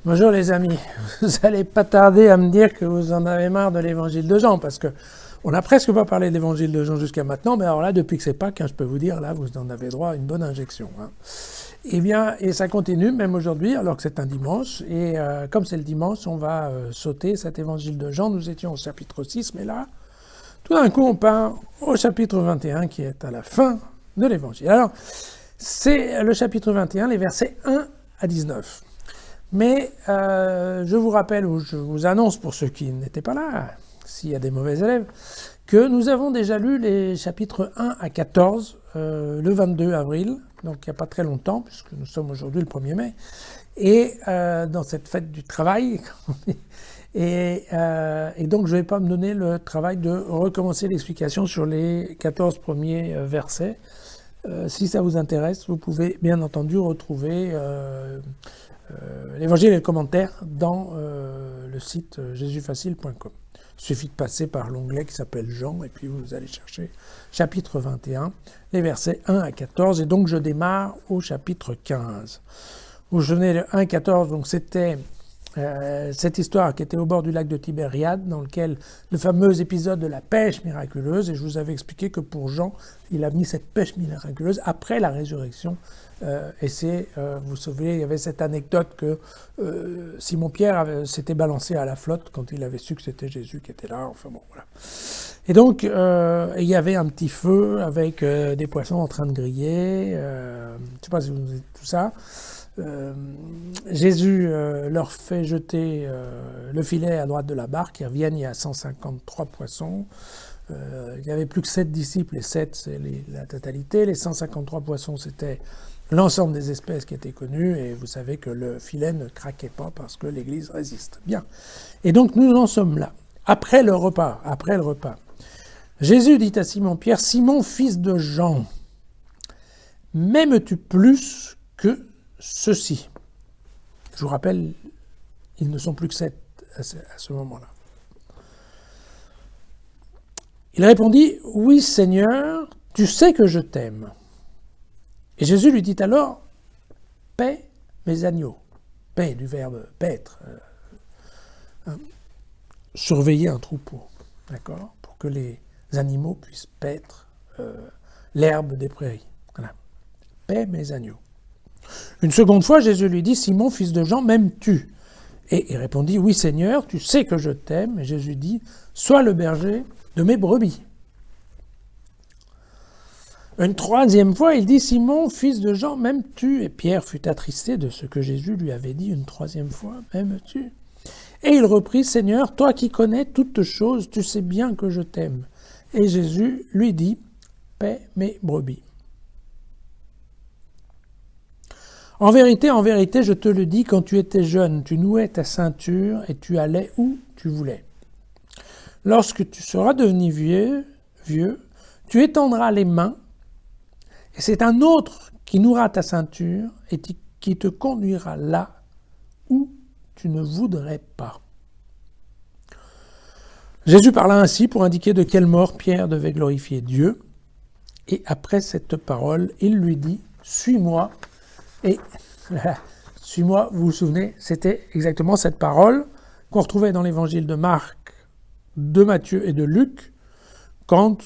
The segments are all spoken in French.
Bonjour les amis, vous n'allez pas tarder à me dire que vous en avez marre de l'évangile de Jean, parce que on n'a presque pas parlé de l'évangile de Jean jusqu'à maintenant, mais alors là, depuis que c'est Pâques, je peux vous dire, là, vous en avez droit à une bonne injection. Eh bien, et ça continue, même aujourd'hui, alors que c'est un dimanche, et comme c'est le dimanche, on va sauter cet évangile de Jean. Nous étions au chapitre 6, mais là, tout d'un coup, on part au chapitre 21, qui est à la fin de l'évangile. Alors, c'est le chapitre 21, les versets 1 à 19. Mais je vous rappelle, ou je vous annonce pour ceux qui n'étaient pas là, s'il y a des mauvais élèves, que nous avons déjà lu les chapitres 1 à 14 le 22 avril, donc il n'y a pas très longtemps, puisque nous sommes aujourd'hui le 1er mai, et dans cette fête du travail. Et donc je ne vais pas me donner le travail de recommencer l'explication sur les 14 premiers versets. Si ça vous intéresse, vous pouvez bien entendu retrouver l'évangile et le commentaire dans le site jésusfacile.com. Il suffit de passer par l'onglet qui s'appelle Jean et puis vous allez chercher chapitre 21, les versets 1 à 14. Et donc je démarre au chapitre 15. Vous venez le 1 à 14, donc c'était cette histoire qui était au bord du lac de Tibériade, dans lequel le fameux épisode de la pêche miraculeuse, et je vous avais expliqué que pour Jean, il a mis cette pêche miraculeuse après la résurrection. Et c'est, vous vous souvenez, il y avait cette anecdote que Simon-Pierre s'était balancé à la flotte quand il avait su que c'était Jésus qui était là. Enfin bon, voilà. Et donc, il y avait un petit feu avec des poissons en train de griller. Je ne sais pas si vous avez tout ça. Jésus leur fait jeter le filet à droite de la barque. Ils reviennent, il y a 153 poissons. Il n'y avait plus que 7 disciples, et 7 c'est la totalité. Les 153 poissons, c'était l'ensemble des espèces qui étaient connues, et vous savez que le filet ne craquait pas parce que l'Église résiste. Bien. Et donc nous en sommes là. Après le repas, Jésus dit à Simon-Pierre, « Simon, fils de Jean, m'aimes-tu plus que ceux-ci » Je vous rappelle, ils ne sont plus que 7 à ce moment-là. Il répondit, « Oui, Seigneur, tu sais que je t'aime. » Et Jésus lui dit alors, « Paie mes agneaux. » Paie du verbe paître. Surveiller un troupeau, d'accord, pour que les animaux puissent paître l'herbe des prairies. Voilà. Paie mes agneaux. Une seconde fois, Jésus lui dit, « Simon, fils de Jean, m'aimes-tu » Et il répondit, « Oui, Seigneur, tu sais que je t'aime. » Et Jésus dit, « Sois le berger de mes brebis. » Une troisième fois, il dit, « Simon, fils de Jean, m'aimes-tu » Et Pierre fut attristé de ce que Jésus lui avait dit une troisième fois, « M'aimes-tu » Et il reprit, « Seigneur, toi qui connais toutes choses, tu sais bien que je t'aime. » Et Jésus lui dit, « Paie mes brebis. » En vérité, je te le dis, quand tu étais jeune, tu nouais ta ceinture et tu allais où tu voulais. Lorsque tu seras devenu vieux, tu étendras les mains, et c'est un autre qui nouera ta ceinture et qui te conduira là où tu ne voudrais pas. Jésus parla ainsi pour indiquer de quelle mort Pierre devait glorifier Dieu. Et après cette parole, il lui dit, « Suis-moi » Et suis-moi, vous vous souvenez, c'était exactement cette parole qu'on retrouvait dans l'évangile de Marc, de Matthieu et de Luc, quand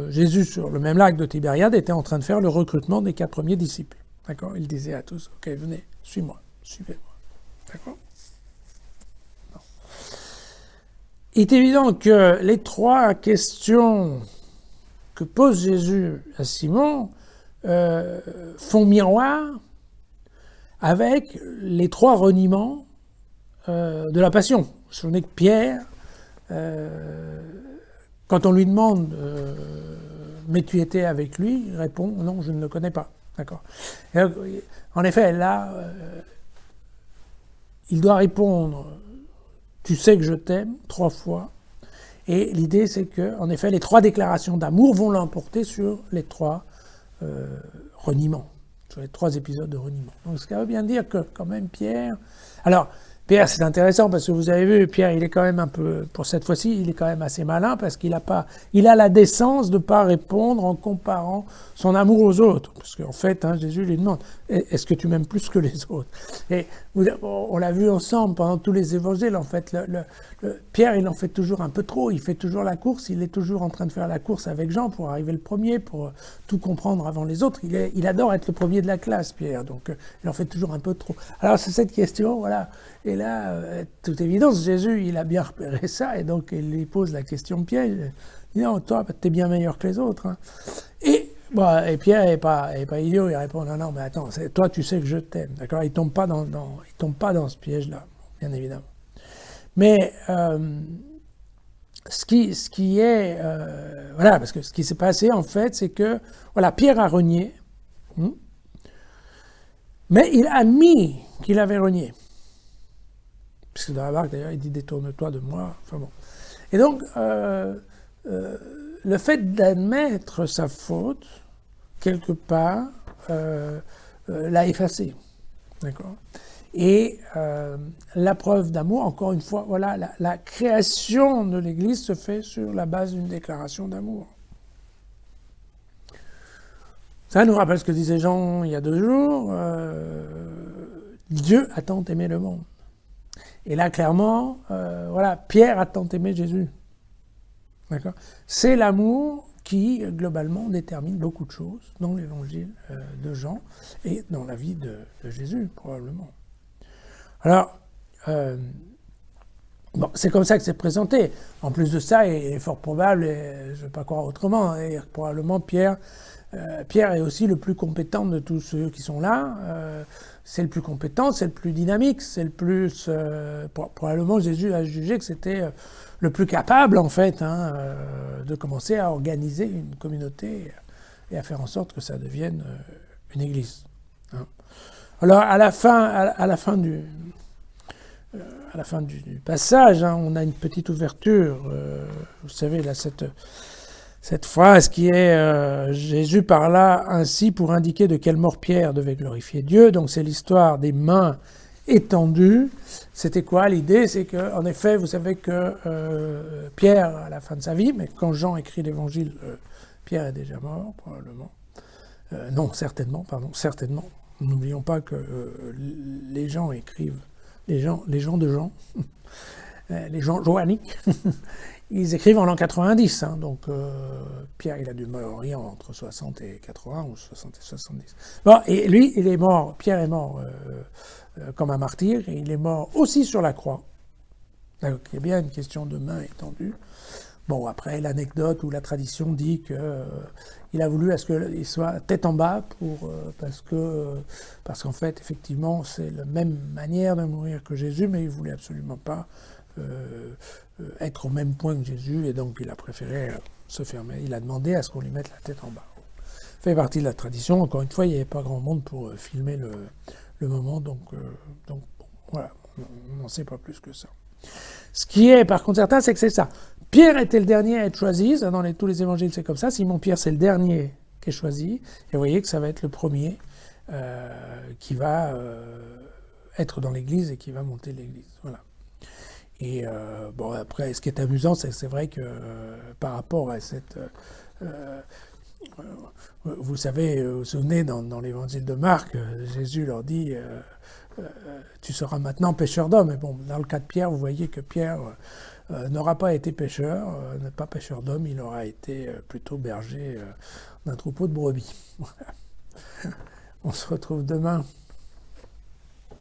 Jésus, sur le même lac de Tibériade, était en train de faire le recrutement des 4 premiers disciples. D'accord ? Il disait à tous, « Ok, venez, suis-moi, suivez-moi. » D'accord ? Non. Il est évident que les 3 questions que pose Jésus à Simon font miroir avec les 3 reniements de la passion. Vous vous souvenez que Pierre, quand on lui demande « Mais tu étais avec lui ?» il répond « Non, je ne le connais pas. » D'accord. Et donc, en effet, là, il doit répondre « Tu sais que je t'aime » 3 fois. Et l'idée, c'est que, en effet, les 3 déclarations d'amour vont l'emporter sur les 3 reniements, sur les 3 épisodes de reniement. Donc, ce qui veut bien dire que, quand même, Pierre... Alors, Pierre, c'est intéressant parce que vous avez vu, Pierre, il est quand même un peu, pour cette fois-ci, il est quand même assez malin parce qu'il a la décence de ne pas répondre en comparant son amour aux autres. Parce qu'en fait, Jésus lui demande, est-ce que tu m'aimes plus que les autres ? Et On l'a vu ensemble pendant tous les évangiles, en fait. Pierre, il en fait toujours un peu trop. Il fait toujours la course. Il est toujours en train de faire la course avec Jean pour arriver le premier, pour tout comprendre avant les autres. Il adore être le premier de la classe, Pierre. Donc, il en fait toujours un peu trop. Alors, c'est cette question, voilà. Et là, toute évidence, Jésus, il a bien repéré ça. Et donc, il lui pose la question piège. Il dit, non, toi, t'es bien meilleur que les autres. Hein. Et Pierre n'est pas idiot, il répond non, mais attends, toi tu sais que je t'aime, d'accord. Il tombe pas il tombe pas dans ce piège-là, bien évidemment. Mais ce qui est voilà, parce que ce qui s'est passé en fait, c'est que voilà, Pierre a renié, mais il a admis qu'il avait renié, puisque dans la barque d'ailleurs il dit détourne-toi de moi. Enfin bon, et donc le fait d'admettre sa faute, quelque part, l'a effacé. D'accord ? Et la preuve d'amour, encore une fois, voilà, la création de l'Église se fait sur la base d'une déclaration d'amour. Ça nous rappelle ce que disait Jean il y a 2 jours. Dieu a tant aimé le monde. Et là, clairement, voilà, Pierre a tant aimé Jésus. D'accord ? C'est l'amour qui, globalement, détermine beaucoup de choses dans l'évangile de Jean et dans la vie de Jésus, probablement. Alors, bon, c'est comme ça que c'est présenté. En plus de ça, il est fort probable, et je ne vais pas croire autrement, et probablement Pierre est aussi le plus compétent de tous ceux qui sont là. C'est le plus compétent, c'est le plus dynamique, c'est le plus... probablement Jésus a jugé que c'était le plus capable, en fait, de commencer à organiser une communauté et à faire en sorte que ça devienne une église. Hein. Alors, à la fin du passage, on a une petite ouverture. Vous savez, là, cette phrase qui est Jésus parla ainsi pour indiquer de quelle mort Pierre devait glorifier Dieu. Donc, c'est l'histoire des mains étendues. C'était quoi l'idée? C'est qu'en effet, vous savez que Pierre, à la fin de sa vie, mais quand Jean écrit l'évangile, Pierre est déjà mort, probablement. Non, certainement. N'oublions pas que les gens écrivent, les gens de Jean, les gens joanniques, ils écrivent en l'an 90. Hein, donc Pierre, il a dû mourir entre 60 et 80 ou 60 et 70. Bon, et lui, il est mort, Pierre est mort comme un martyr, et il est mort aussi sur la croix. Donc il y a bien une question de main étendue. Bon, après, l'anecdote ou la tradition dit qu'il a voulu à ce qu'il soit tête en bas parce qu'en fait, effectivement, c'est la même manière de mourir que Jésus, mais il ne voulait absolument pas être au même point que Jésus, et donc il a préféré se fermer. Il a demandé à ce qu'on lui mette la tête en bas. Ça fait partie de la tradition. Encore une fois, il n'y avait pas grand monde pour filmer le moment, donc bon, voilà, on n'en sait pas plus que ça. Ce qui est par contre certain, c'est que c'est ça. Pierre était le dernier à être choisi, dans tous les évangiles c'est comme ça, Simon-Pierre c'est le dernier qui est choisi, et vous voyez que ça va être le premier qui va être dans l'église et qui va monter l'église. Voilà. Et bon, après, ce qui est amusant, c'est vrai que par rapport à cette... vous savez, vous vous souvenez, dans l'évangile de Marc, Jésus leur dit tu seras maintenant pêcheur d'hommes. Et bon, dans le cas de Pierre, vous voyez que Pierre n'aura pas été pêcheur, n'est pas pêcheur d'hommes, il aura été plutôt berger d'un troupeau de brebis. Voilà. On se retrouve demain.